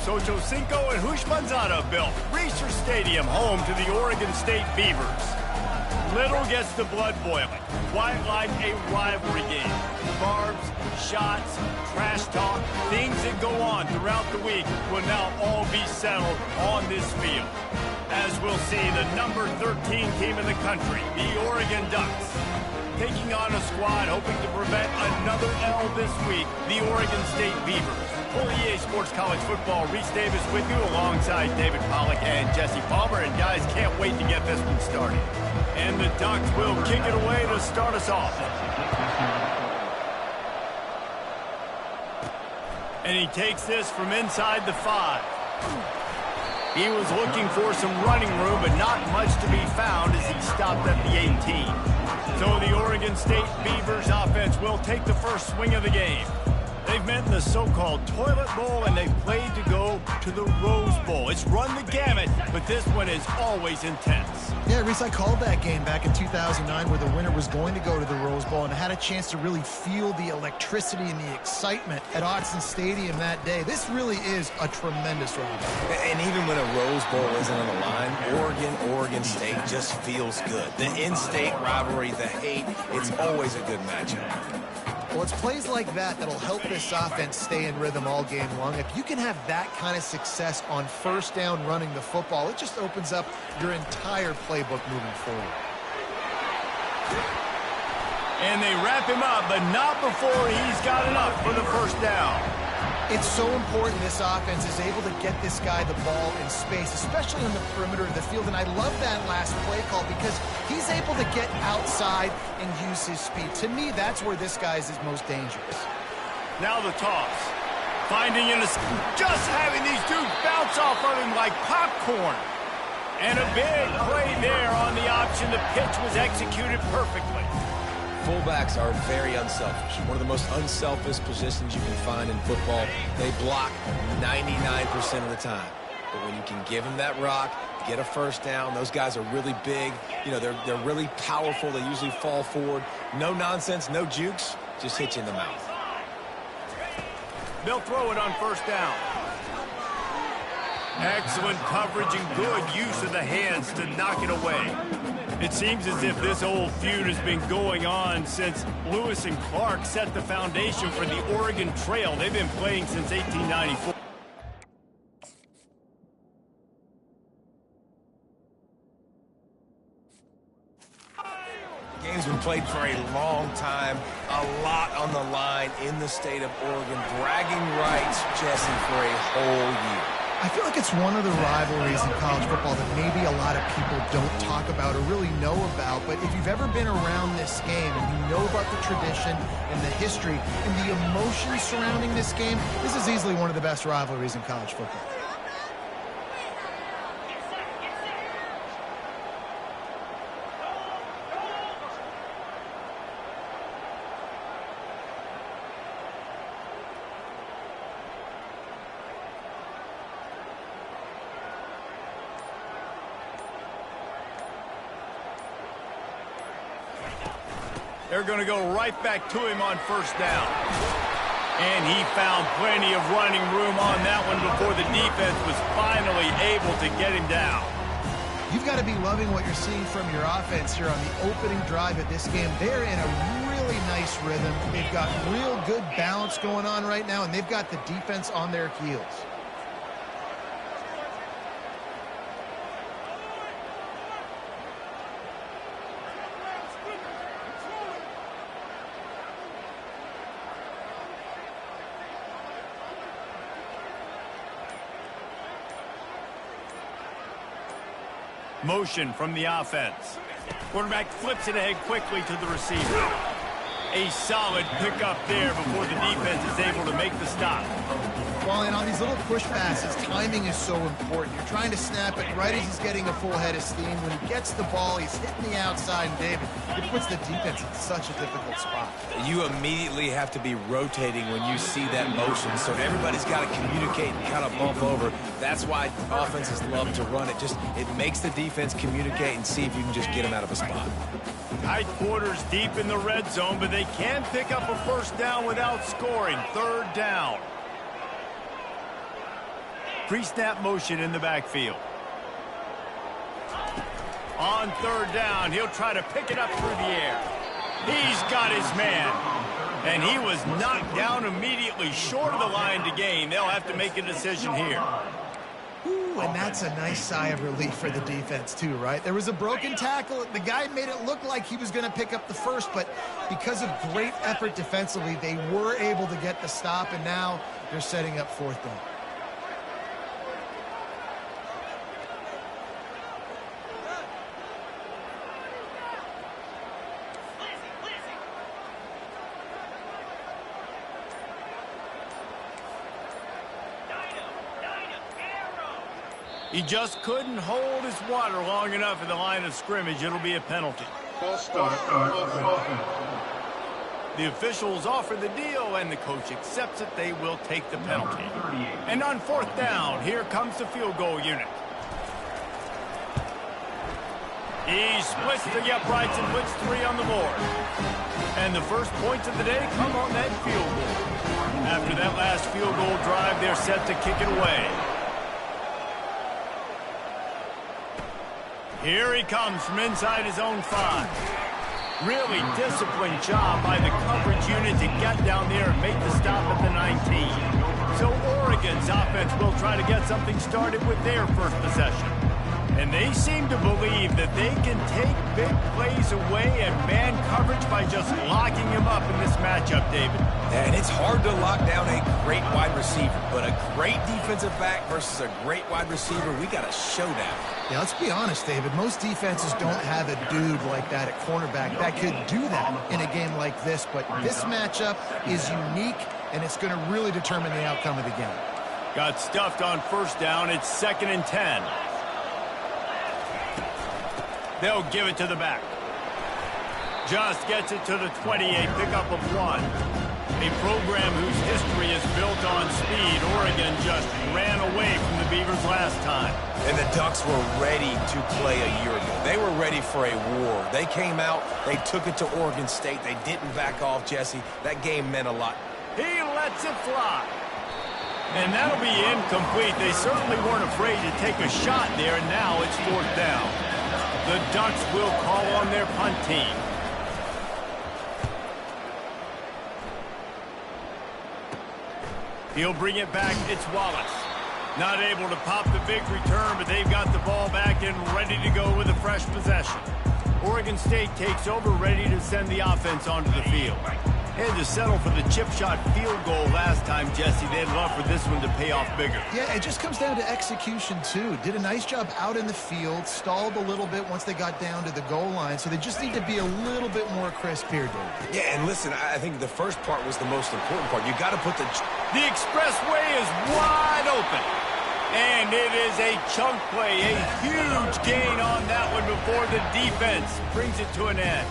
Ocho Cinco and Ncaa built Research Stadium home to the Oregon State Beavers. Little gets the blood boiling. Quite like a rivalry game. Barbs, shots, trash talk, things that go on throughout the week will now all be settled on this field. As we'll see, the number 13 team in the country, the Oregon Ducks, taking on a squad hoping to prevent another L this week, the Oregon State Beavers. For EA Sports College Football, Reese Davis with you alongside David Pollack and Jesse Palmer. And guys, can't wait to get this one started. And the Ducks will kick it away to start us off. And he takes this from inside the 5. He was looking for some running room, but not much to be found as he stopped at the 18. So the Oregon State Beavers offense will take the first swing of the game. They've met in the so-called Toilet Bowl, and they've played to go to the Rose Bowl. It's run the gamut, but this one is always intense. Yeah, Reese, I called that game back in 2009 where the winner was going to go to the Rose Bowl, and I had a chance to really feel the electricity and the excitement at Autzen Stadium that day. This really is a tremendous rivalry. And even when a Rose Bowl isn't on the line, Oregon State just feels good. The in-state rivalry, the hate, it's always a good matchup. Well, it's plays like that that'll help this offense stay in rhythm all game long. If you can have that kind of success on first down running the football, it just opens up your entire playbook moving forward. And they wrap him up, but not before he's got enough for the first down. It's so important this offense is able to get this guy the ball in space, especially on the perimeter of the field. And I love that last play call because he's able to get outside and use his speed. To me, that's where this guy is his most dangerous. Now the toss. Finding in just having these dudes bounce off of him like popcorn. And a big play there on the option. The pitch was executed perfectly. Fullbacks are very unselfish. One of the most unselfish positions you can find in football. They block 99% of the time. But when you can give them that rock, get a first down, those guys are really big. You know, they're really powerful. They usually fall forward. No nonsense, no jukes, just hit you in the mouth. They'll throw it on first down. Excellent coverage and good use of the hands to knock it away. It seems as if this old feud has been going on since Lewis and Clark set the foundation for the Oregon Trail. They've been playing since 1894. The game's been played for a long time, a lot on the line in the state of Oregon. Bragging rights, Jesse, for a whole year. I feel like it's one of the rivalries in college football that maybe a lot of people don't talk about or really know about. But if you've ever been around this game and you know about the tradition and the history and the emotion surrounding this game, this is easily one of the best rivalries in college football. They're going to go right back to him on first down. And he found plenty of running room on that one before the defense was finally able to get him down. You've got to be loving what you're seeing from your offense here on the opening drive of this game. They're in a really nice rhythm. They've got real good balance going on right now, and they've got the defense on their heels. Motion from the offense. Quarterback flips it ahead quickly to the receiver. A solid pickup there before the defense is able to make the stop. Well, and on these little push passes, timing is so important. You're trying to snap it right as he's getting a full head of steam. When he gets the ball, he's hitting the outside, and David, it puts the defense in such a difficult spot. You immediately have to be rotating when you see that motion, so everybody's got to communicate and kind of bump over. That's why offenses love to run it. It makes the defense communicate and see if you can just get them out of a spot. Tight quarters deep in the red zone, but they can pick up a first down without scoring. Third down. Pre-snap motion in the backfield. On third down, he'll try to pick it up through the air. He's got his man. And he was knocked down immediately short of the line to gain. They'll have to make a decision here. Ooh, and that's a nice sigh of relief for the defense too, right? There was a broken tackle. The guy made it look like he was going to pick up the first, but because of great effort defensively, they were able to get the stop, and now they're setting up fourth down. He just couldn't hold his water long enough in the line of scrimmage. It'll be a penalty. The officials offer the deal, and the coach accepts it. They will take the penalty. And on fourth down, here comes the field goal unit. He splits the uprights and puts 3 on the board. And the first points of the day come on that field goal. After that last field goal drive, they're set to kick it away. Here he comes from inside his own 5. Really disciplined job by the coverage unit to get down there and make the stop at the 19. So Oregon's offense will try to get something started with their first possession. And they seem to believe that they can take big plays away and man coverage by just locking him up in this matchup, David. And it's hard to lock down a great wide receiver, but a great defensive back versus a great wide receiver, we got a showdown. Yeah, let's be honest, David. Most defenses don't have a dude like that at cornerback that could do that in a game like this, but this matchup is unique, and it's going to really determine the outcome of the game. Got stuffed on first down. It's 2nd and 10. They'll give it to the back. Just gets it to the 28, pickup of 1. A program whose history is built on speed. Oregon just ran away from the Beavers last time. And the Ducks were ready to play a year ago. They were ready for a war. They came out, they took it to Oregon State. They didn't back off, Jesse. That game meant a lot. He lets it fly. And that'll be incomplete. They certainly weren't afraid to take a shot there, and now it's 4th down. The Ducks will call on their punt team. He'll bring it back. It's Wallace. Not able to pop the big return, but they've got the ball back and ready to go with a fresh possession. Oregon State takes over, ready to send the offense onto the field. Had to settle for the chip shot field goal last time, Jesse. They'd love for this one to pay off bigger. Yeah, it just comes down to execution, too. Did a nice job out in the field, stalled a little bit once they got down to the goal line, so they just need to be a little bit more crisp here, David. Yeah, and listen, I think the first part was the most important part. You got to put the expressway is wide open. And it is a chunk play, a huge gain on that one before the defense brings it to an end.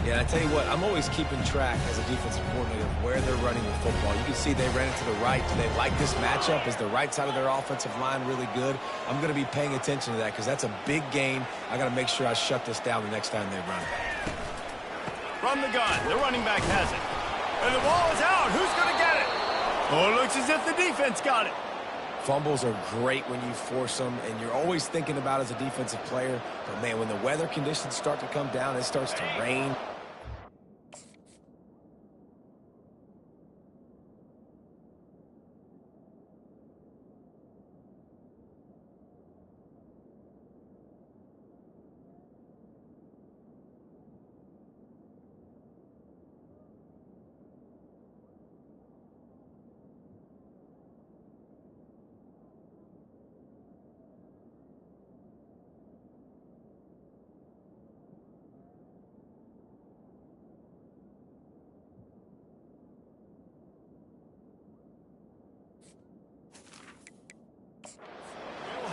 Yeah, I tell you what, I'm always keeping track as a defensive coordinator of where they're running the football. You can see they ran it to the right. Do they like this matchup? Is the right side of their offensive line really good? I'm going to be paying attention to that because that's a big gain. I got to make sure I shut this down the next time they run it. From the gun, the running back has it. And the ball is out. Who's going to get it? Oh, it looks as if the defense got it. Fumbles are great when you force them, and you're always thinking about as a defensive player. But, man, when the weather conditions start to come down, it starts to rain.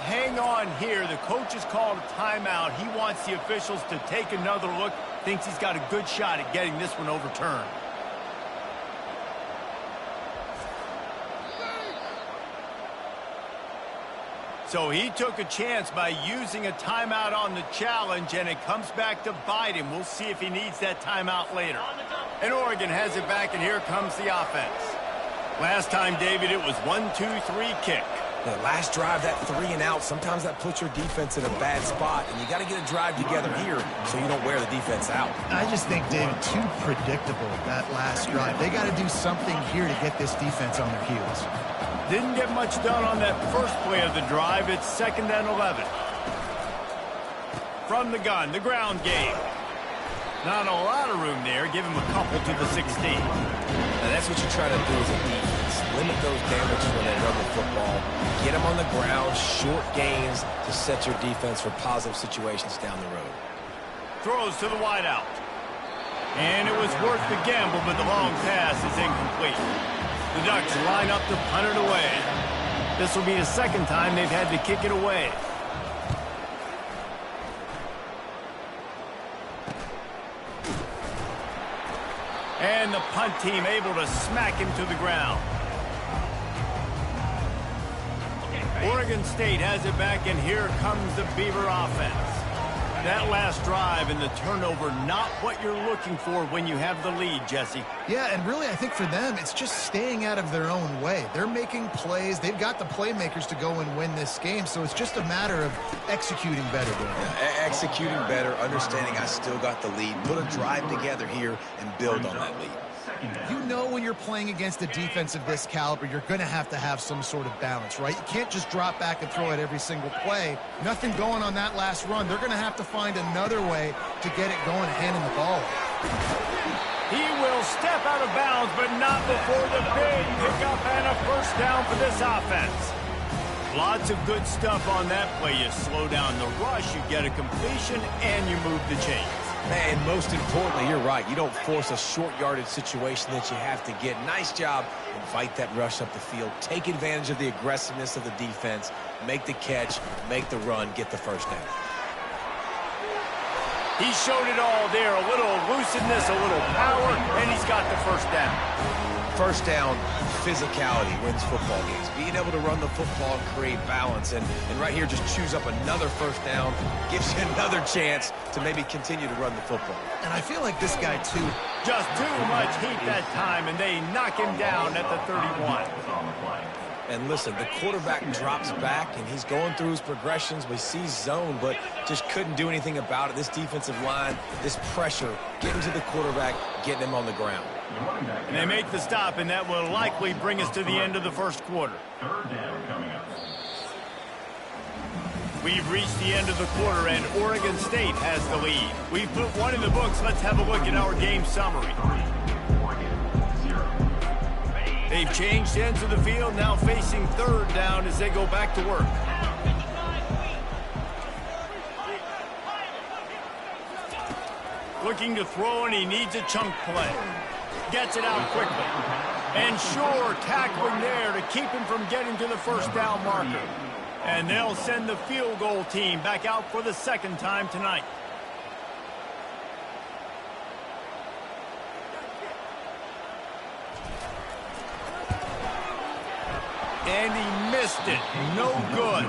Hang on here. The coach has called a timeout. He wants the officials to take another look. Thinks he's got a good shot at getting this one overturned. So he took a chance by using a timeout on the challenge, and it comes back to bite him. We'll see if he needs that timeout later. And Oregon has it back, and here comes the offense. Last time, David, it was 1-2-3 kick. That last drive, that 3 and out, sometimes that puts your defense in a bad spot, and you got to get a drive together here so you don't wear the defense out. I just think, David, too predictable, that last drive. They got to do something here to get this defense on their heels. Didn't get much done on that first play of the drive. It's 2nd and 11. From the gun, the ground game. Not a lot of room there. Give him a couple to the 16. Now that's what you try to do as a defense. Limit those damages when they run the football. Get them on the ground, short gains to set your defense for positive situations down the road. Throws to the wideout. And it was worth the gamble, but the long pass is incomplete. The Ducks line up to punt it away. This will be the 2nd time they've had to kick it away. And the punt team able to smack him to the ground. Oregon State has it back, and here comes the Beaver offense. That last drive and the turnover, not what you're looking for when you have the lead, Jesse. Yeah, and really, I think for them, it's just staying out of their own way. They're making plays. They've got the playmakers to go and win this game, so it's just a matter of executing better. Executing better, understanding I still got the lead. Put a drive together here and build on that lead. You know when you're playing against a defense of this caliber, you're going to have some sort of balance, right? You can't just drop back and throw it every single play. Nothing going on that last run. They're going to have to find another way to get it going, handing the ball. He will step out of bounds, but not before the big pickup and a first down for this offense. Lots of good stuff on that play. You slow down the rush, you get a completion, and you move the chains. Man, most importantly, you're right. You don't force a short yardage situation that you have to get. Nice job. Invite that rush up the field. Take advantage of the aggressiveness of the defense. Make the catch, make the run, get the first down. He showed it all there. A little elusiveness, a little power, and he's got the first down. First down, physicality wins football games. Being able to run the football and create balance. And right here, just choose up another first down. Gives you another chance to maybe continue to run the football. And I feel like this guy, too. Just too much heat that time, and they knock him down at the 31. And listen, the quarterback drops back, and he's going through his progressions. We see zone, but just couldn't do anything about it. This defensive line, this pressure, getting to the quarterback, getting him on the ground. And they make the stop, and that will likely bring us to the end of the first quarter. We've reached the end of the quarter, and Oregon State has the lead. We've put one in the books. Let's have a look at our game summary. They've changed ends of the field, now facing 3rd down as they go back to work. Looking to throw, and he needs a chunk play. Gets it out quickly. And sure, tackling there to keep him from getting to the first down marker. And they'll send the field goal team back out for the 2nd time tonight. And he missed it. No good.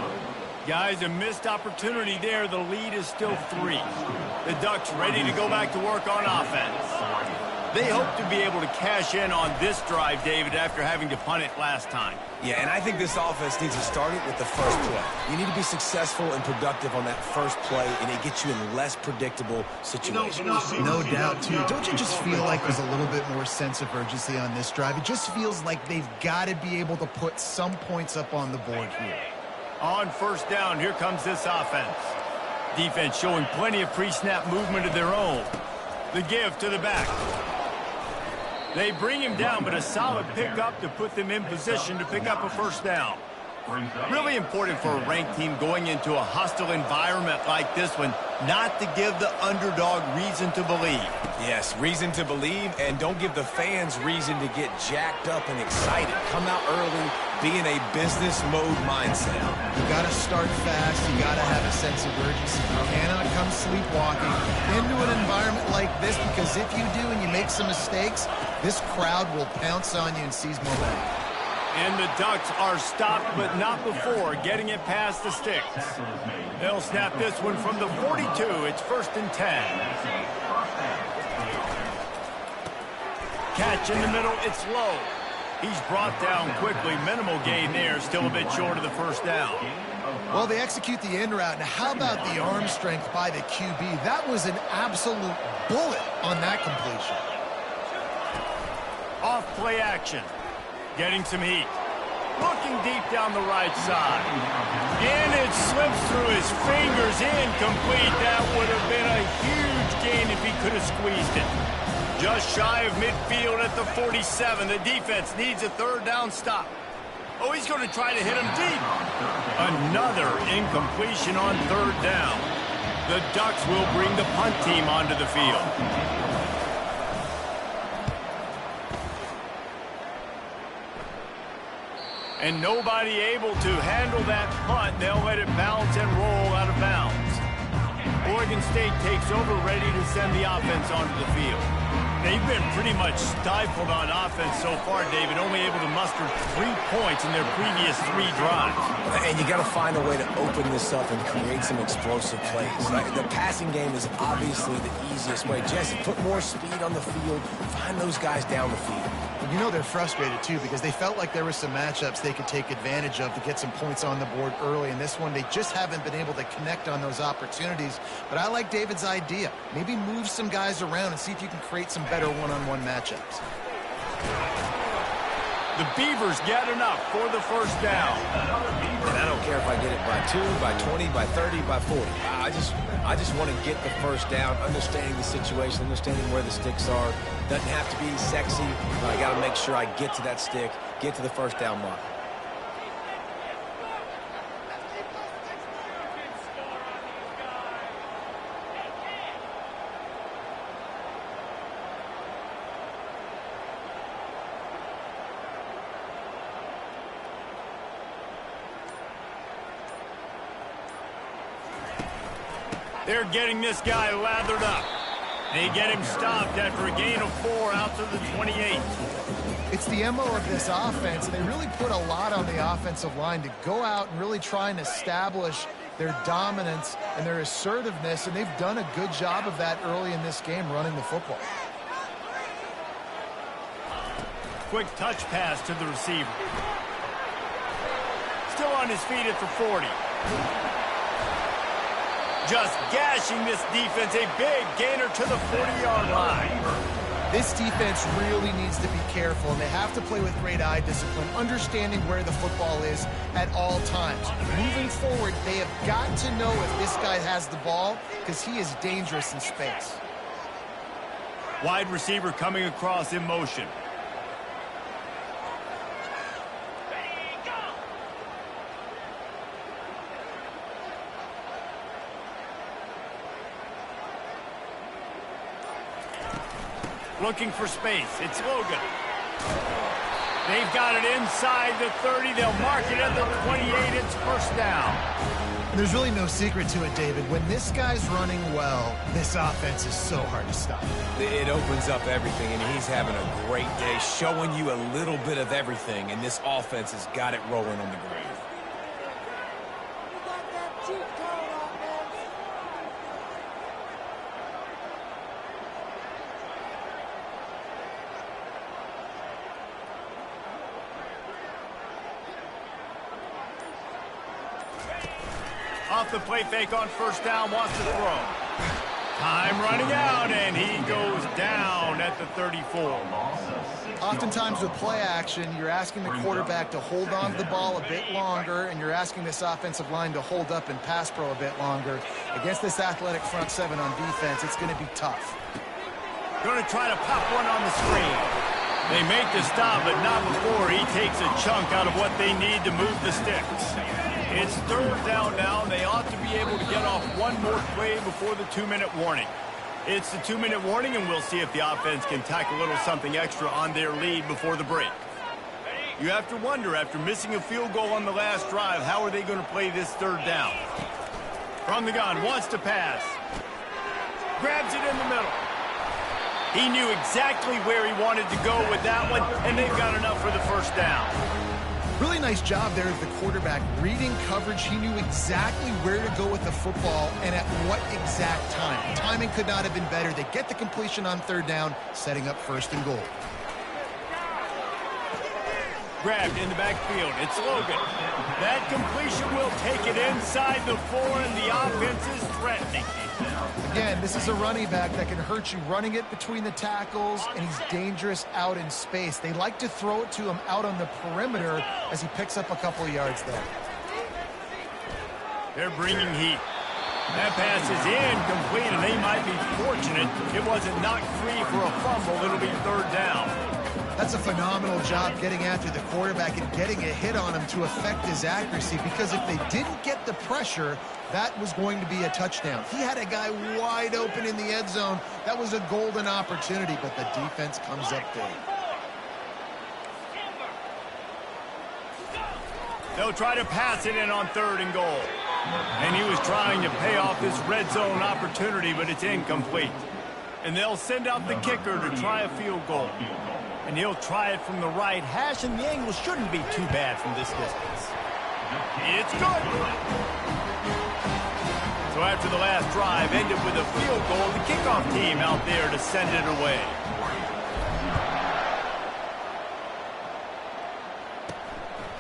Guys, a missed opportunity there. The lead is still 3. The Ducks ready to go back to work on offense. They hope to be able to cash in on this drive, David, after having to punt it last time. Yeah, and I think this offense needs to start it with the first play. You need to be successful and productive on that first play, and it gets you in less predictable situations. No doubt, too. Don't you just feel like there's a little bit more sense of urgency on this drive? It just feels like they've got to be able to put some points up on the board here. On first down, here comes this offense. Defense showing plenty of pre-snap movement of their own. The give to the back. They bring him down, but a solid pickup to put them in position to pick up a first down. Really important for a ranked team going into a hostile environment like this one, not to give the underdog reason to believe. Yes, reason to believe, and don't give the fans reason to get jacked up and excited. Come out early, be in a business mode mindset. You got to start fast. You got to have a sense of urgency. You cannot come sleepwalking into an environment like this, because if you do and you make some mistakes, this crowd will pounce on you and seize momentum. And the Ducks are stopped, but not before getting it past the sticks. They'll snap this one from the 42. It's 1st and 10. Catch in the middle. It's low. He's brought down quickly. Minimal gain there. Still a bit short of the first down. Well, they execute the in route. Now, how about the arm strength by the QB? That was an absolute bullet on that completion. Off play action. Getting some heat. Looking deep down the right side. And it slips through his fingers. Incomplete. That would have been a huge gain if he could have squeezed it. Just shy of midfield at the 47. The defense needs a third down stop. Oh, he's going to try to hit him deep. Another incompletion on third down. The Ducks will bring the punt team onto the field. And nobody able to handle that punt. They'll let it bounce and roll out of bounds. Oregon State takes over, ready to send the offense onto the field. They've been pretty much stifled on offense so far, David, only able to muster 3 points in their previous 3 drives. And you got to find a way to open this up and create some explosive plays. Right? The passing game is obviously the easiest way. Jesse, put more speed on the field. Find those guys down the field. You know they're frustrated, too, because they felt like there were some matchups they could take advantage of to get some points on the board early. In this one, they just haven't been able to connect on those opportunities. But I like David's idea. Maybe move some guys around and see if you can create some better one-on-one matchups. The Beavers get enough for the first down. And I don't care if I get it by 2, by 20, by 30, by 40. I just want to get the first down, understanding the situation, understanding where the sticks are. Doesn't have to be sexy. I got to make sure I get to that stick, get to the first down mark. They're getting this guy lathered up. They get him stopped after a gain of 4 out to the 28. It's the MO of this offense. They really put a lot on the offensive line to go out and really try and establish their dominance and their assertiveness, and they've done a good job of that early in this game running the football. Quick touch pass to the receiver. Still on his feet at the 40. Just gashing this defense, a big gainer to the 40-yard line. This defense really needs to be careful, and they have to play with great eye discipline, understanding where the football is at all times. Moving forward, they have got to know if this guy has the ball, because he is dangerous in space. Wide receiver coming across in motion. Looking for space. It's Logan. They've got it inside the 30. They'll mark it at the 28. It's first down. There's really no secret to it, David. When this guy's running well, this offense is so hard to stop. It opens up everything, and he's having a great day, showing you a little bit of everything, and this offense has got it rolling on the ground. Off the play fake on first down, wants to throw. Time running out, and he goes down at the 34. Oftentimes with play action, you're asking the quarterback to hold on to the ball a bit longer, and you're asking this offensive line to hold up in pass pro a bit longer. Against this athletic front seven on defense, it's going to be tough. Going to try to pop one on the screen. They make the stop, but not before he takes a chunk out of what they need to move the sticks. It's third down now, and they ought to be able to get off one more play before the 2-minute warning. It's the 2-minute warning, and we'll see if the offense can tack a little something extra on their lead before the break. You have to wonder, after missing a field goal on the last drive, how are they going to play this third down? From the gun, wants to pass. Grabs it in the middle. He knew exactly where he wanted to go with that one, and they've got enough for the first down. Really nice job there as the quarterback. Reading coverage, he knew exactly where to go with the football and at what exact time. Timing could not have been better. They get the completion on third down, setting up first and goal. grabbed in the backfield. It's Logan. That completion will take it inside the 4, and the offense is threatening. Again, this is a running back that can hurt you running it between the tackles, and he's dangerous out in space. They like to throw it to him out on the perimeter as he picks up a couple of yards there. They're bringing heat. That pass is incomplete, and they might be fortunate it wasn't knocked free for a fumble. It'll be 3rd down. That's a phenomenal job getting after the quarterback and getting a hit on him to affect his accuracy, because if they didn't get the pressure, that was going to be a touchdown. He had a guy wide open in the end zone. That was a golden opportunity, but the defense comes up big. They'll try to pass it in on 3rd and goal. And he was trying to pay off this red zone opportunity, but it's incomplete. And they'll send out the kicker to try a field goal. And he'll try it from the right hash, and the angle shouldn't be too bad from this distance. It's good. So after the last drive ended with a field goal, the kickoff team out there to send it away.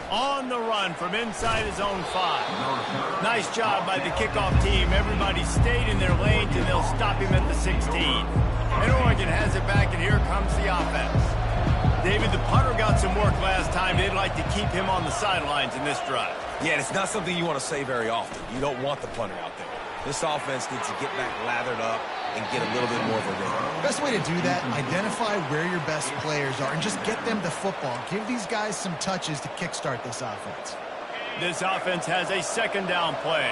On the run from inside his own 5. Nice job by the kickoff team. Everybody stayed in their lanes, and they'll stop him at the 16. And Oregon has it back, and here comes the offense. David, the punter got some work last time. They'd like to keep him on the sidelines in this drive. Yeah, and it's not something you want to say very often. You don't want the punter out there. This offense needs to get back lathered up and get a little bit more of a rhythm. Best way to do that, identify where your best players are and just get them the football. Give these guys some touches to kickstart this offense. This offense has a 2nd down play.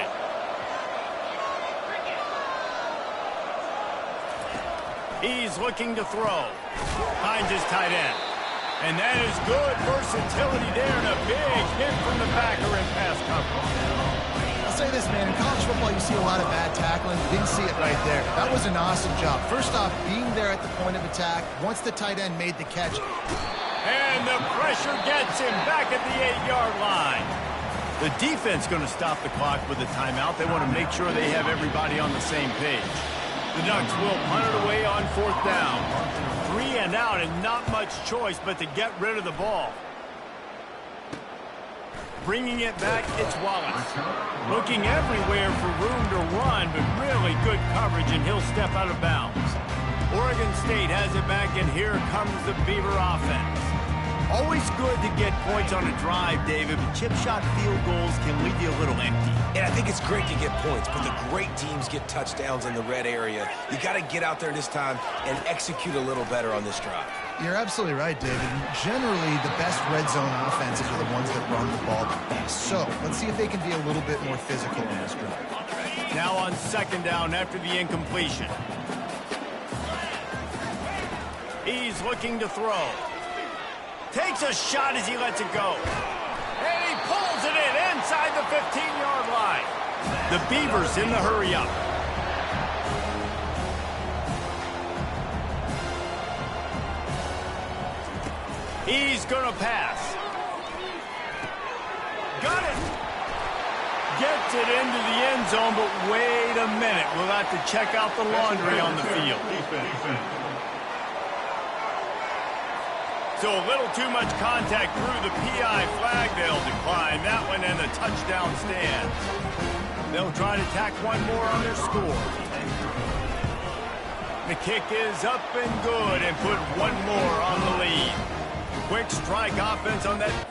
He's looking to throw. Finds his tight end. And that is good versatility there, and a big hit from the backer in pass coverage. I'll say this, man. In college football, you see a lot of bad tackling. You didn't see it right there. That was an awesome job. First off, being there at the point of attack, once the tight end made the catch. And the pressure gets him back at the 8-yard line. The defense going to stop the clock with a timeout. They want to make sure they have everybody on the same page. The Ducks will punt it away on 4th down. 3 and out, and not much choice but to get rid of the ball. Bringing it back, it's Wallace. Looking everywhere for room to run, but really good coverage, and he'll step out of bounds. Oregon State has it back, and here comes the Beaver offense. Always good to get points on a drive, David, but chip shot field goals can leave you a little empty. And I think it's great to get points, but the great teams get touchdowns in the red area. You got to get out there this time and execute a little better on this drive. You're absolutely right, David. Generally, the best red zone offenses are the ones that run the ball the best. So let's see if they can be a little bit more physical in this drive. Now on 2nd down after the incompletion. He's looking to throw. Takes a shot as he lets it go. And he pulls it in inside the 15-yard line. The Beavers in the hurry-up. He's going to pass. Got it. Gets it into the end zone, but wait a minute. We'll have to check out the laundry on the field. So a little too much contact through the PI flag. They'll decline that one, and the touchdown stands. They'll try to tack one more on their score. The kick is up and good, and put one more on the lead. Quick strike offense on that.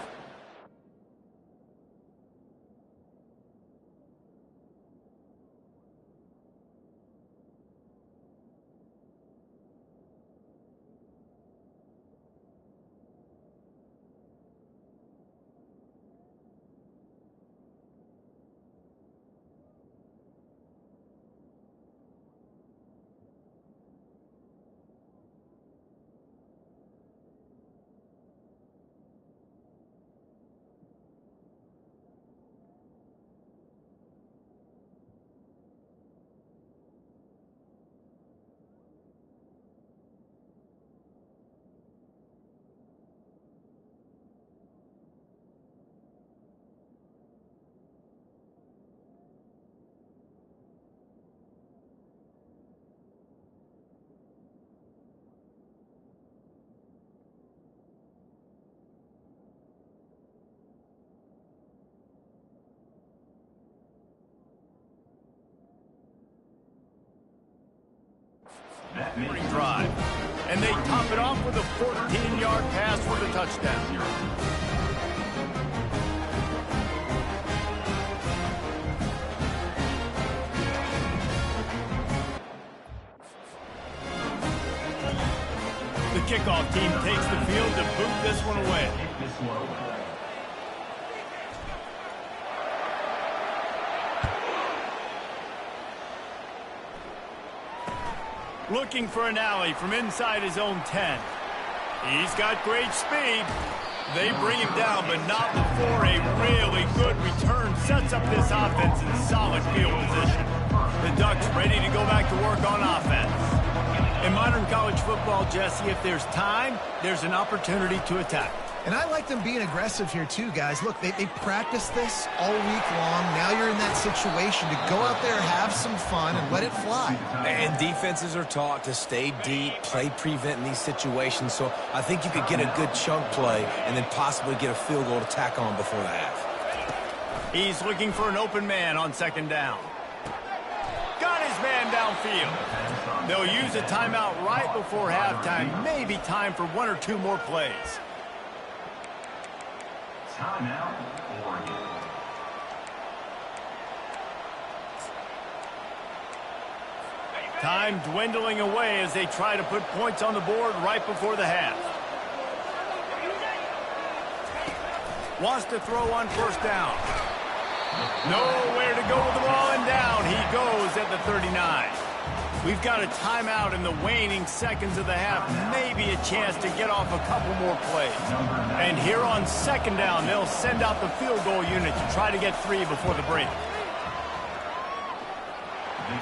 drive. And they top it off with a 14-yard pass for the touchdown. The kickoff team takes the field to boot this one away. Looking for an alley from inside his own 10. He's got great speed. They bring him down, but not before a really good return sets up this offense in solid field position. The Ducks ready to go back to work on offense. In modern college football, Jesse, if there's time, there's an opportunity to attack. And I like them being aggressive here too, guys. Look, they practice this all week long. Now you're in that situation to go out there, have some fun, and let it fly. And defenses are taught to stay deep, play prevent in these situations. So I think you could get a good chunk play and then possibly get a field goal to tack on before the half. He's looking for an open man on second down. Got his man downfield. They'll use a timeout right before halftime. Maybe time for one or two more plays. Timeout, Oregon. Time dwindling away as they try to put points on the board right before the half. Wants to throw on first down. Nowhere to go with the ball, and down he goes at the 39. We've got a timeout in the waning seconds of the half. Maybe a chance to get off a couple more plays. And here on second down, they'll send out the field goal unit to try to get 3 before the break.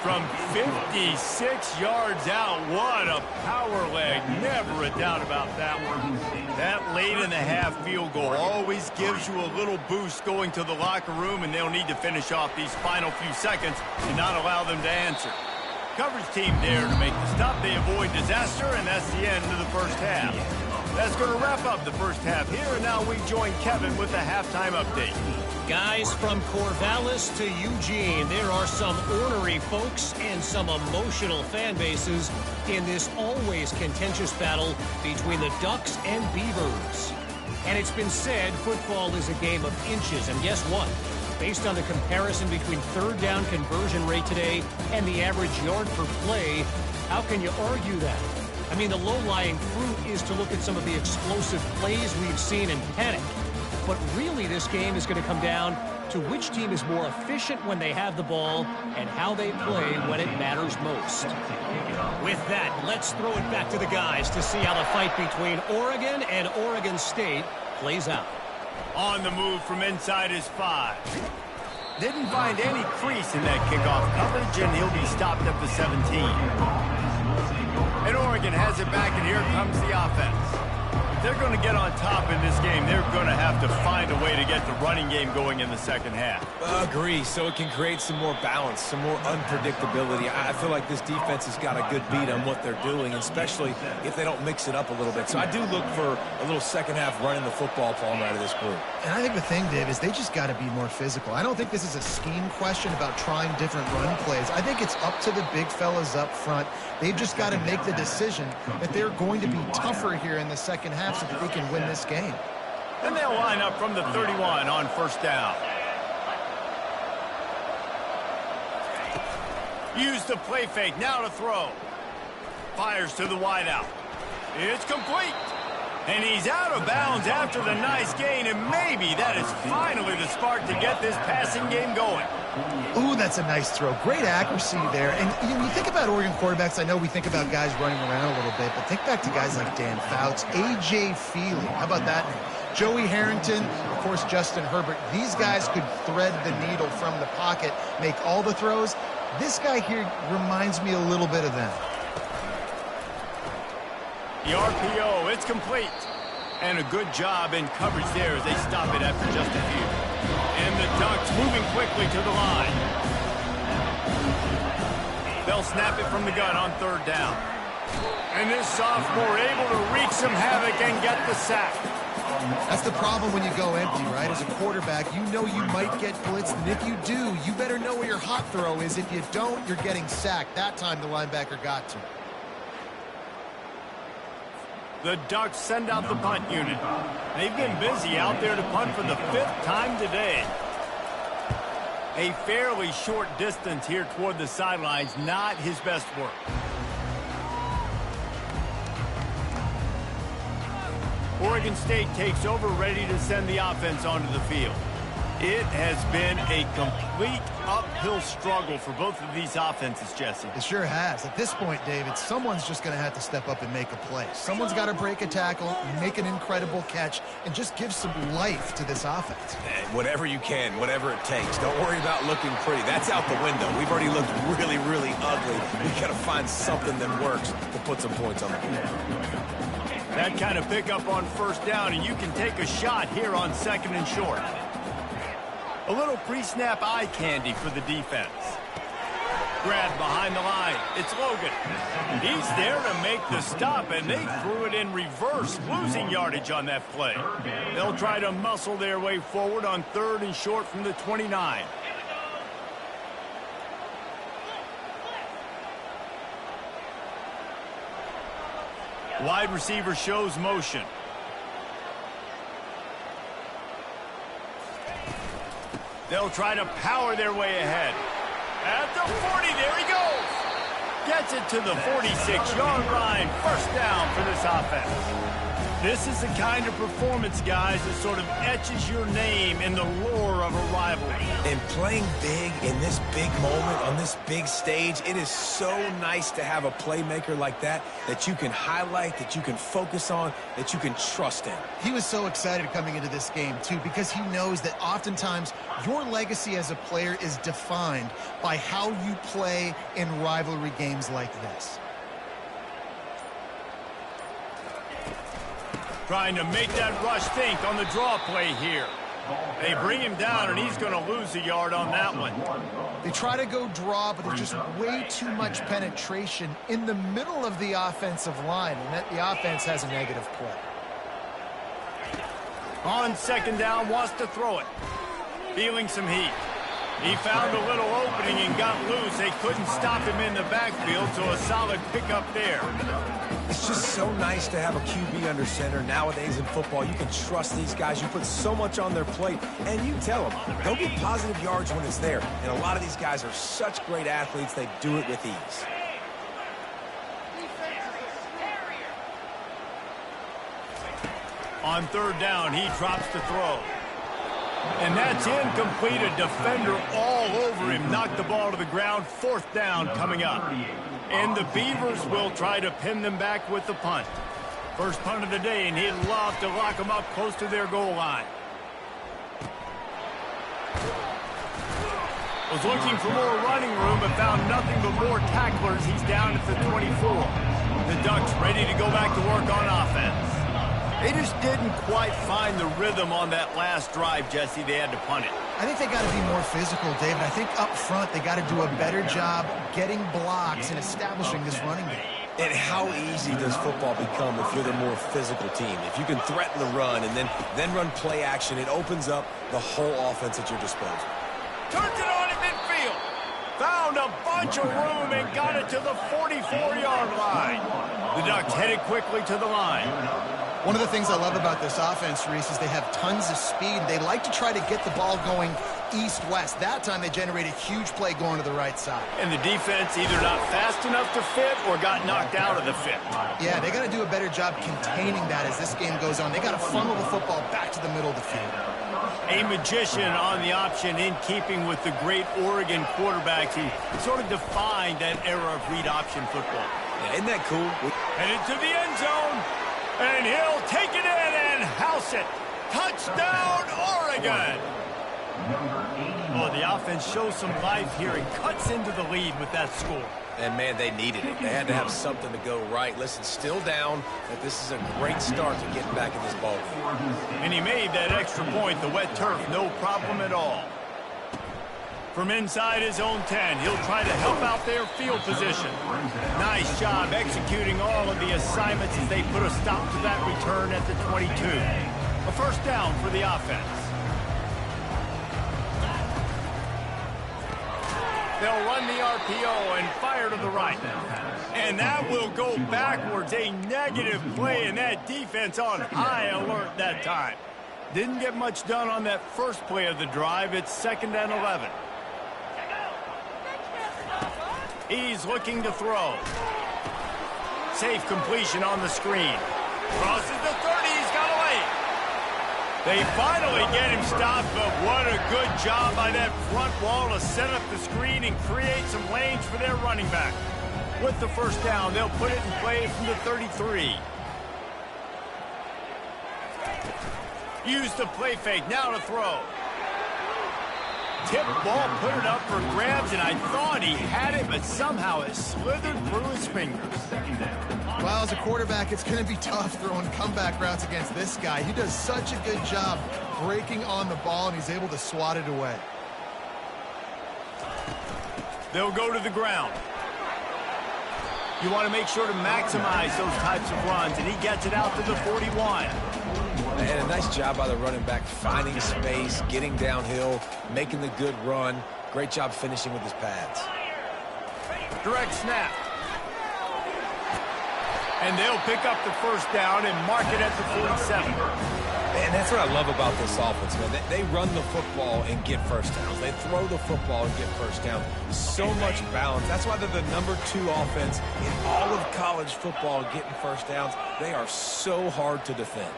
From 56 yards out, what a power leg. Never a doubt about that one. That late in the half field goal always gives you a little boost going to the locker room, and they'll need to finish off these final few seconds and not allow them to answer. Coverage team there to make the stop. They avoid disaster, and that's the end of the first half. That's going to wrap up the first half here, and now we join Kevin with the halftime update. Guys, from Corvallis to Eugene, there are some ornery folks and some emotional fan bases in this always contentious battle between the Ducks and Beavers. And it's been said football is a game of inches, and guess what? Based on the comparison between third down conversion rate today and the average yard per play, how can you argue that? I mean, the low-lying fruit is to look at some of the explosive plays we've seen and panic. But really, this game is going to come down to which team is more efficient when they have the ball and how they play when it matters most. With that, let's throw it back to the guys to see how the fight between Oregon and Oregon State plays out. On the move from inside his 5. Didn't find any crease in that kickoff coverage, and he'll be stopped at the 17. And Oregon has it back, and here comes the offense. If they're going to get on top in this game, they're going to have to find a way to get the running game going in the second half. Agree, so it can create some more balance, some more unpredictability. I feel like this defense has got a good beat on what they're doing, especially if they don't mix it up a little bit. So I do look for a little second half running the football palm out of this group. And I think the thing, Dave, is they just got to be more physical. I don't think this is a scheme question about trying different run plays. I think it's up to the big fellas up front. They've just got to make the decision that they're going to be tougher here in the second half so that they can win this game. And they'll line up from the 31 on first down. Use the play fake, now to throw. Fires to the wideout. It's complete. And he's out of bounds after the nice gain, and maybe that is finally the spark to get this passing game going. Ooh, that's a nice throw. Great accuracy there. And you think about Oregon quarterbacks, I know we think about guys running around a little bit, but think back to guys like Dan Fouts, A.J. Feely. How about that name? Joey Harrington, of course, Justin Herbert. These guys could thread the needle from the pocket, make all the throws. This guy here reminds me a little bit of them. The RPO, it's complete. And a good job in coverage there as they stop it after just a few. And the Ducks moving quickly to the line. They'll snap it from the gun on third down. And this sophomore able to wreak some havoc and get the sack. That's the problem when you go empty, right? As a quarterback, you know you might get blitzed, and if you do, you better know where your hot throw is. If you don't, you're getting sacked. That time the linebacker got to. The Ducks send out the punt unit. They've been busy out there to punt for the 5th time today. A fairly short distance here toward the sidelines, not his best work. Oregon State takes over, ready to send the offense onto the field. It has been a complete uphill struggle for both of these offenses, Jesse. It sure has. At this point, David, someone's just going to have to step up and make a play. Someone's got to break a tackle, make an incredible catch, and just give some life to this offense. And whatever you can, whatever it takes. Don't worry about looking pretty. That's out the window. We've already looked really, really ugly. We've got to find something that works to put some points on the board. That kind of pickup on first down, and you can take a shot here on 2nd and short. A little pre-snap eye candy for the defense. Grab behind the line. It's Logan. He's there to make the stop, and they threw it in reverse, losing yardage on that play. They'll try to muscle their way forward on 3rd and short from the 29. Wide receiver shows motion. They'll try to power their way ahead. At the 40, there he goes. Gets it to the 46-yard line. First down for this offense. This is the kind of performance, guys, that sort of etches your name in the lore of a rivalry. And playing big in this big moment, on this big stage, it is so nice to have a playmaker like that you can highlight, that you can focus on, that you can trust in. He was so excited coming into this game, too, because he knows that oftentimes your legacy as a player is defined by how you play in rivalry games like this. Trying to make that rush think on the draw play here. They bring him down, and he's going to lose a yard on that one. They try to go draw, but there's just way too much penetration in the middle of the offensive line, and that the offense has a negative play. On 2nd down, wants to throw it. Feeling some heat. He found a little opening and got loose. They couldn't stop him in the backfield, so a solid pickup there. It's just so nice to have a QB under center. Nowadays in football, you can trust these guys. You put so much on their plate, and you tell them, they'll get positive yards when it's there. And a lot of these guys are such great athletes, they do it with ease. On 3rd down, he drops to throw. And that's incomplete. A defender all over him. Knocked the ball to the ground. 4th down coming up. And the Beavers will try to pin them back with the punt. First punt of the day, and he'd love to lock them up close to their goal line. Was looking for more running room, but found nothing but more tacklers. He's down at the 24. The Ducks ready to go back to work on offense. They just didn't quite find the rhythm on that last drive, Jesse. They had to punt it. I think they got to be more physical, David. I think up front they got to do a better job getting blocks and establishing this running game. And how easy does football become if you're the more physical team? If you can threaten the run and then run play action, it opens up the whole offense at your disposal. Turns it on at midfield. Found a bunch of room and got it to the 44-yard line. The Ducks headed quickly to the line. One of the things I love about this offense, Reese, is they have tons of speed. They like to try to get the ball going east-west. That time they generated a huge play going to the right side. And the defense either not fast enough to fit or got knocked out of the fit. Yeah, they got to do a better job containing that as this game goes on. They got to funnel the football back to the middle of the field. A magician on the option, in keeping with the great Oregon quarterbacks who sort of defined that era of read option football. Yeah, isn't that cool? Headed to the end zone. And he'll take it in and house it. Touchdown, Oregon! Oh, the offense shows some life here and cuts into the lead with that score. And, man, they needed it. They had to have something to go right. Listen, still down, but this is a great start to getting back in this ball game. And he made that extra point, the wet turf, no problem at all. From inside his own 10, he'll try to help out their field position. Nice job executing all of the assignments as they put a stop to that return at the 22. A first down for the offense. They'll run the RPO and fire to the right. And that will go backwards. A negative play, and that defense on high alert that time. Didn't get much done on that first play of the drive. It's 2nd and 11. He's looking to throw. Safe completion on the screen. Crosses the 30. He's got away. They finally get him stopped, but what a good job by that front wall to set up the screen and create some lanes for their running back. With the first down, they'll put it in play from the 33. Use the play fake, now to throw. Tip ball, put it up for grabs, and I thought he had it, but somehow it slithered through his fingers. Well, as a quarterback, it's going to be tough throwing comeback routes against this guy. He does such a good job breaking on the ball, and he's able to swat it away. They'll go to the ground. You want to make sure to maximize those types of runs, and he gets it out to the 41. And a nice job by the running back, finding space, getting downhill, making the good run. Great job finishing with his pads. Direct snap. And they'll pick up the first down and mark it at the 47. Man, that's what I love about this offense, man. They run the football and get first downs. They throw the football and get first downs. So much balance. That's why they're the #2 offense in all of college football getting first downs. They are so hard to defend.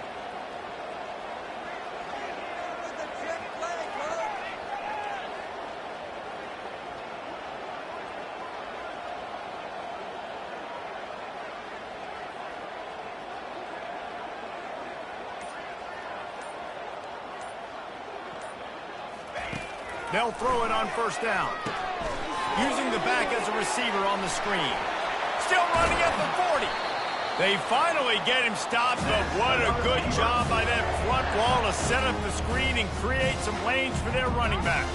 They'll throw it on first down. Using the back as a receiver on the screen. Still running at the 40. They finally get him stopped, but what a good job by that front wall to set up the screen and create some lanes for their running back.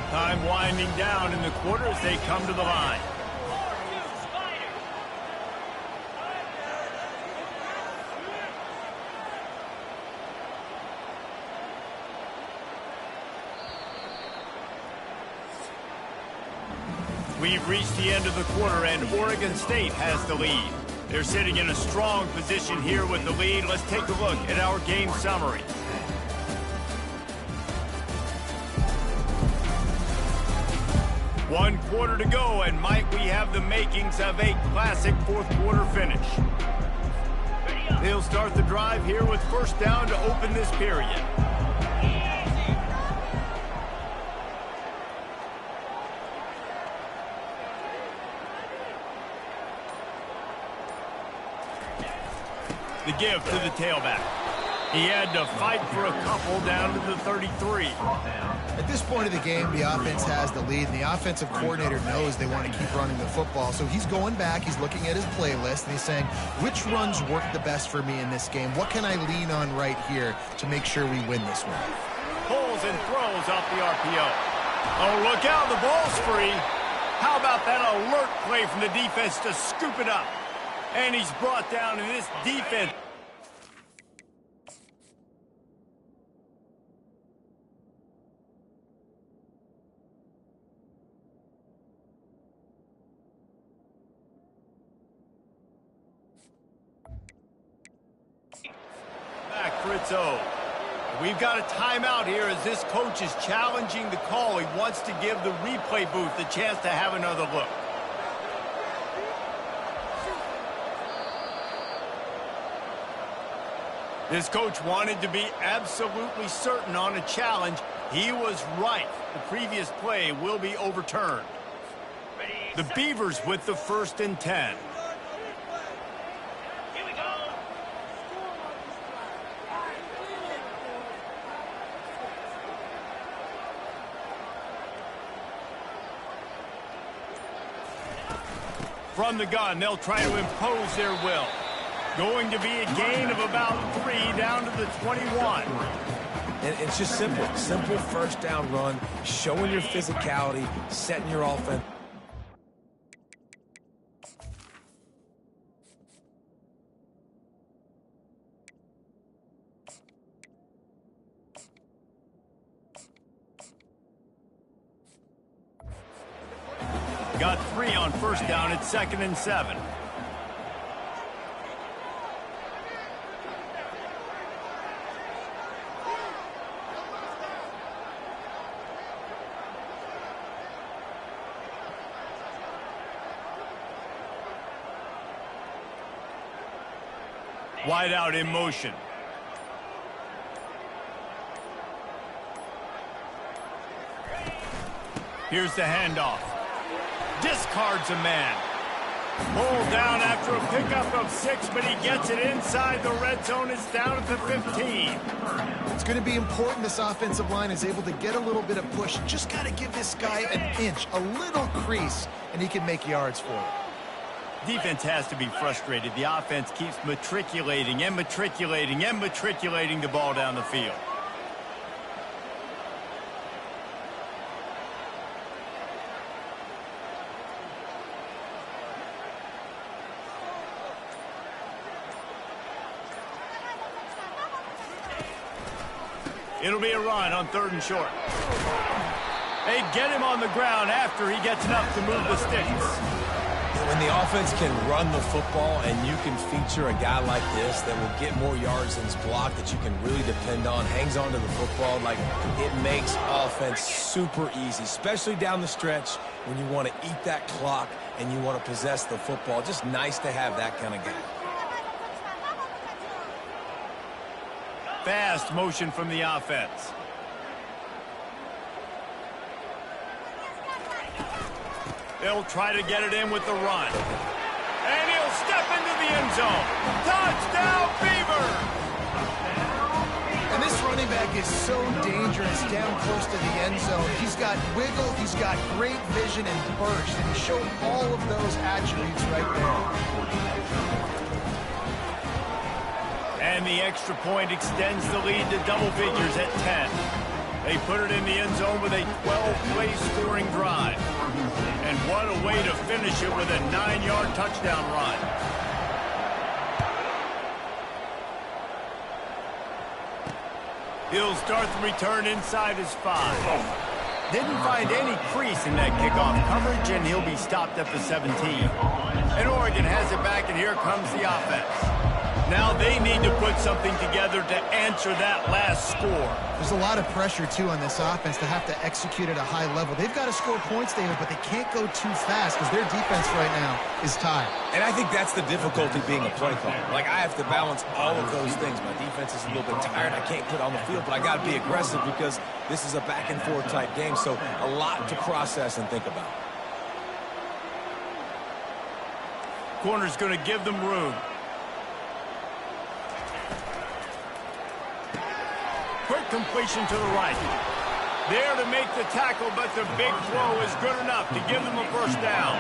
Time winding down in the quarter as they come to the line. We've reached the end of the quarter, and Oregon State has the lead. They're sitting in a strong position here with the lead. Let's take a look at our game summary. One quarter to go, and might we have the makings of a classic fourth quarter finish. They'll start the drive here with first down to open this period. The give to the tailback. He had to fight for a couple down to the 33. At this point of the game, the offense has the lead, and the offensive coordinator knows they want to keep running the football. So he's going back, he's looking at his playlist, and he's saying, which runs work the best for me in this game? What can I lean on right here to make sure we win this one? Pulls and throws off the RPO. Oh, look out, the ball's free. How about that alert play from the defense to scoop it up? And he's brought down in this defense. Back for its own. We've got a timeout here as this coach is challenging the call. He wants to give the replay booth the chance to have another look. This coach wanted to be absolutely certain on a challenge. He was right. The previous play will be overturned. The Beavers with the 1st and 10. Here we go. From the gun, they'll try to impose their will. Going to be a gain of about 3 down to the 21. And it's just simple. Simple first down run, showing your physicality, setting your offense. got 3 on first down at 2nd and 7. Wide out in motion. Here's the handoff. Discards a man. Pulled down after a pickup of 6, but he gets it inside the red zone. It's down at the 15. It's going to be important this offensive line is able to get a little bit of push. Just got to give this guy an inch, a little crease, and he can make yards for it. Defense has to be frustrated. The offense keeps matriculating and matriculating and matriculating the ball down the field. It'll be a run on 3rd and short. They get him on the ground after he gets enough to move the sticks. When the offense can run the football and you can feature a guy like this that will get more yards than his block, that you can really depend on, hangs on to the football, like it makes offense super easy, especially down the stretch when you want to eat that clock and you want to possess the football. Just nice to have that kind of guy. Fast motion from the offense. They'll try to get it in with the run. And he'll step into the end zone. Touchdown, Beaver! And this running back is so dangerous down close to the end zone. He's got wiggle, he's got great vision and burst, and he showed all of those attributes right there. And the extra point extends the lead to double figures at 10. They put it in the end zone with a 12-play scoring drive. And what a way to finish it with a 9-yard touchdown run. He'll start the return inside his 5. Didn't find any crease in that kickoff coverage, and he'll be stopped at the 17. And Oregon has it back, and here comes the offense. Now they need to put something together to answer that last score. There's a lot of pressure, too, on this offense to have to execute at a high level. They've got to score points, David, but they can't go too fast because their defense right now is tired. And I think that's the difficulty being a play caller. Like, I have to balance all of those things. My defense is a little bit tired. I can't put on the field, but I got to be aggressive because this is a back-and-forth type game, so a lot to process and think about. Corner's going to give them room. Quick completion to the right. There to make the tackle, but the big throw is good enough to give them a first down.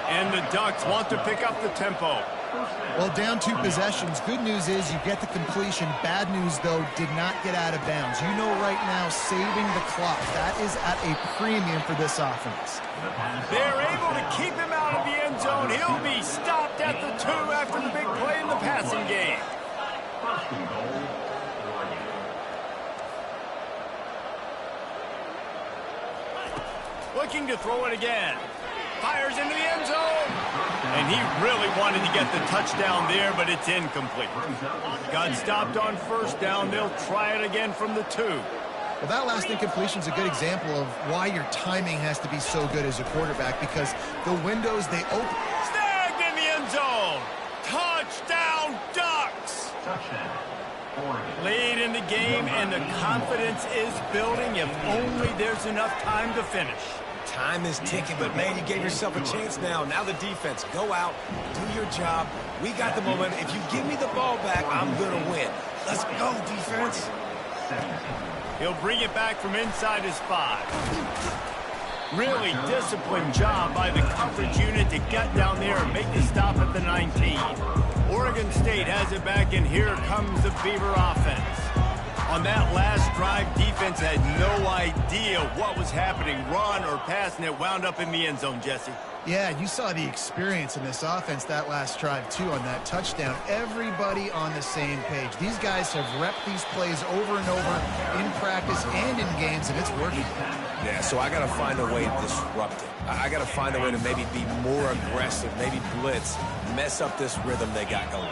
And the Ducks want to pick up the tempo. Well, down 2 possessions. Good news is you get the completion. Bad news, though, did not get out of bounds. You know right now, saving the clock. That is at a premium for this offense. They're able to keep him out of the end zone. He'll be stopped at the 2 after the big play in the passing game. First and goal, Oregon. Looking to throw it again. Fires into the end zone. And he really wanted to get the touchdown there, but it's incomplete. Got stopped on first down. They'll try it again from the 2. Well, that last incompletion is a good example of why your timing has to be so good as a quarterback, because the windows they open. Snagged in the end zone. Touchdown, Ducks. Touchdown, Oregon. Lead in the game, and the confidence is building if only there's enough time to finish. Time is ticking, but, man, you gave yourself a chance now. Now the defense, go out, do your job. We got the moment. If you give me the ball back, I'm going to win. Let's go, defense. He'll bring it back from inside his 5. Really disciplined job by the coverage unit to get down there and make the stop at the 19. Oregon State has it back, and here comes the Beaver offense. On that last drive, defense had no idea what was happening, run or pass, and it wound up in the end zone, Jesse. Yeah, you saw the experience in this offense that last drive, too, on that touchdown. Everybody on the same page. These guys have repped these plays over and over in practice and in games, and it's working. Yeah, so I got to find a way to disrupt it. I got to find a way to maybe be more aggressive, maybe blitz, mess up this rhythm they got going.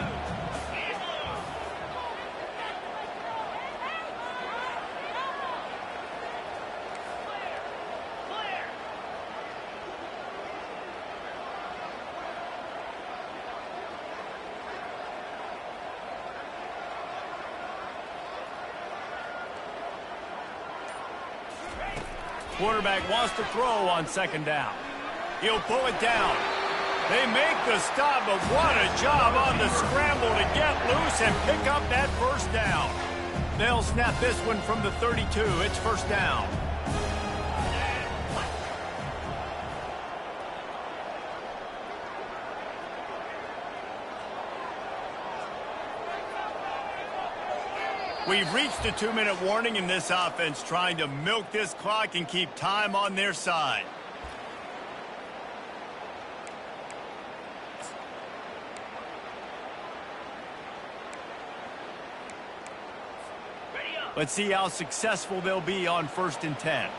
Quarterback wants to throw on second down. He'll pull it down. They make the stop, but what a job on the scramble to get loose and pick up that first down. They'll snap this one from the 32. It's first down. We've reached a 2-minute warning in this offense, trying to milk this clock and keep time on their side. Let's see how successful they'll be on 1st and 10.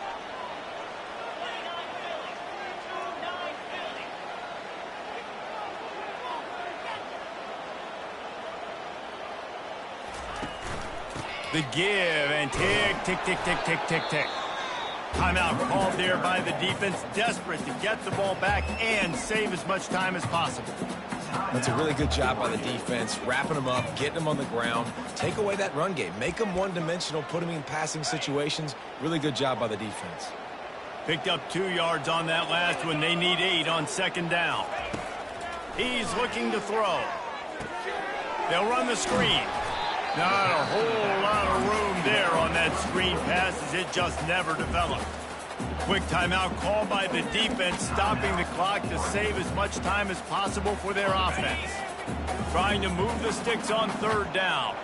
The give and tick, tick, tick, tick, tick, tick, tick. Timeout called there by the defense, desperate to get the ball back and save as much time as possible. That's a really good job by the defense, wrapping them up, getting them on the ground. Take away that run game. Make them one-dimensional, put them in passing situations. Really good job by the defense. Picked up 2 yards on that last one. They need 8 on second down. He's looking to throw. They'll run the screen. Not a whole lot of room there on that screen pass as it just never developed. Quick timeout called by the defense, stopping the clock to save as much time as possible for their offense. Trying to move the sticks on 3rd down.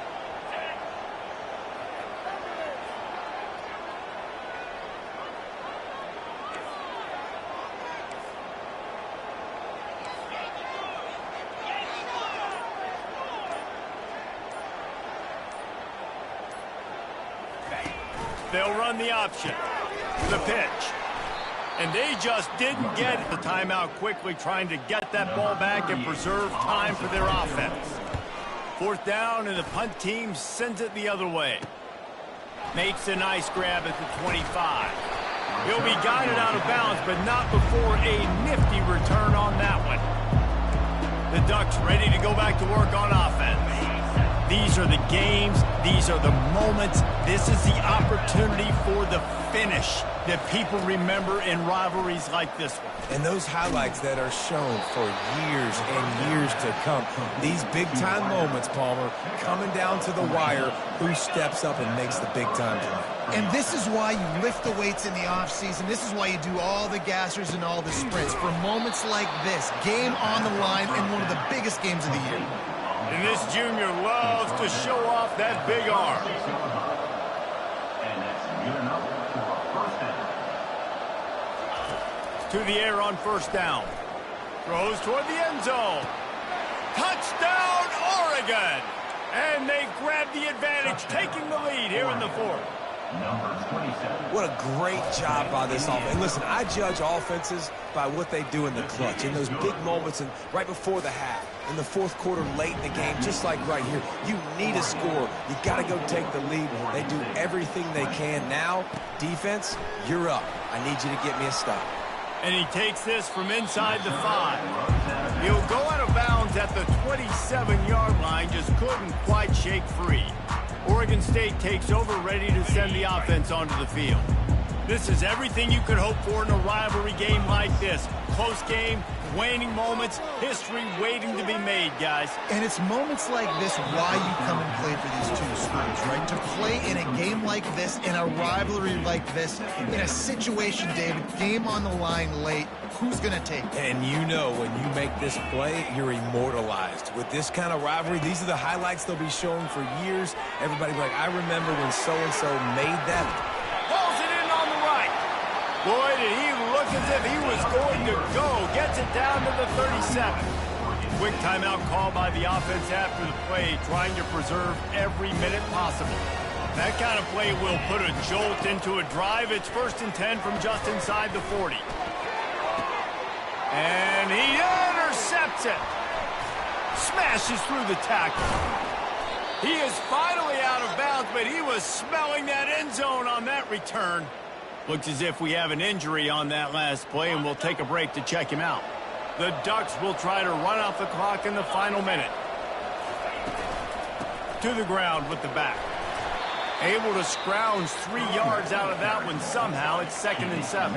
They'll run the option. The pitch. And they just didn't get the timeout quickly, trying to get that ball back and preserve time for their offense. 4th down, and the punt team sends it the other way. Makes a nice grab at the 25. He'll be guided out of bounds, but not before a nifty return on that one. The Ducks ready to go back to work on offense. These are the games. These are the moments. This is the opportunity for the finish that people remember in rivalries like this one. And those highlights that are shown for years and years to come. These big-time moments, Palmer, coming down to the wire, who steps up and makes the big-time play. And this is why you lift the weights in the offseason. This is why you do all the gassers and all the sprints. For moments like this, game on the line in one of the biggest games of the year. And this junior loves to show off that big arm. And that's good enough for a first down. To the air on 1st down. Throws toward the end zone. Touchdown, Oregon! And they grab the advantage, taking the lead here in the 4th. Number 27. What a great job by this offense. And listen, I judge offenses by what they do in the clutch, in those big moments and right before the half, in the 4th quarter, late in the game, just like right here. You need a score. You got to go take the lead. They do everything they can. Now, defense, you're up. I need you to get me a stop. And he takes this from inside the 5. He'll go out of bounds at the 27-yard line, just couldn't quite shake free. Oregon State takes over, ready to send the offense onto the field. This is everything you could hope for in a rivalry game like this. Close game, waning moments, history waiting to be made, guys. And it's moments like this why you come and play for these two schools, right? To play in a game like this, in a rivalry like this, in a situation, David, game on the line late, who's going to take it? And you know when you make this play, you're immortalized. With this kind of rivalry, these are the highlights they'll be showing for years. Everybody will be like, I remember when so-and-so made that. Pulls it in on the right. Boy, did he look as if he was going to go. Gets it down to the 37. Quick timeout call by the offense after the play, trying to preserve every minute possible. That kind of play will put a jolt into a drive. It's 1st and 10 from just inside the 40. And he intercepts it. Smashes through the tackle. He is finally out of bounds, but he was smelling that end zone on that return. Looks as if we have an injury on that last play, and we'll take a break to check him out. The Ducks will try to run out the clock in the final minute. To the ground with the back. Able to scrounge 3 yards out of that one somehow. It's 2nd and 7.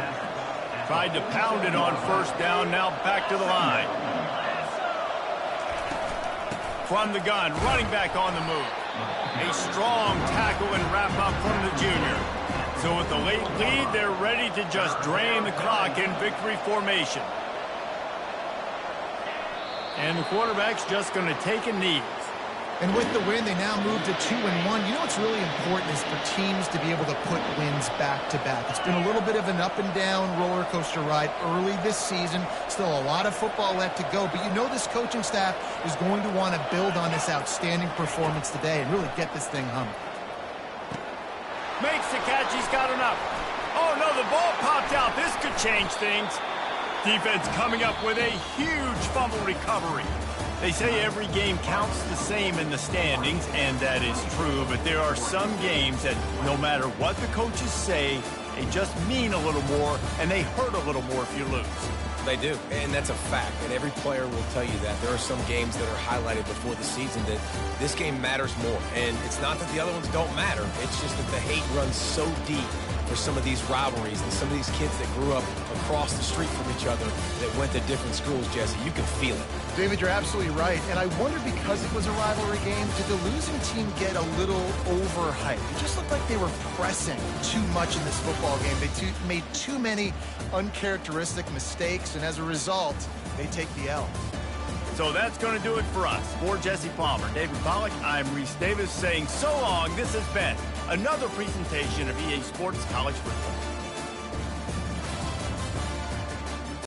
Tried to pound it on 1st down, now back to the line. From the gun, running back on the move. A strong tackle and wrap up from the junior. So with the late lead, they're ready to just drain the clock in victory formation. And the quarterback's just going to take a knee. And with the win, they now move to 2-1. You know what's really important is for teams to be able to put wins back-to-back. It's been a little bit of an up-and-down roller coaster ride early this season. Still a lot of football left to go. But you know this coaching staff is going to want to build on this outstanding performance today and really get this thing humming. Makes the catch. He's got enough. Oh, no, the ball popped out. This could change things. Defense coming up with a huge fumble recovery. They say every game counts the same in the standings, and that is true, but there are some games that no matter what the coaches say, they just mean a little more, and they hurt a little more if you lose. They do, and that's a fact, and every player will tell you that. There are some games that are highlighted before the season that this game matters more, and it's not that the other ones don't matter. It's just that the hate runs so deep for some of these rivalries and some of these kids that grew up across the street from each other that went to different schools, Jesse. You can feel it. David, you're absolutely right. And I wonder, because it was a rivalry game, did the losing team get a little overhyped? It just looked like they were pressing too much in this football game. They made too many uncharacteristic mistakes, and as a result, they take the L. So that's going to do it for us. For Jesse Palmer, David Pollack, I'm Reese Davis saying so long. This has been another presentation of EA Sports College Football.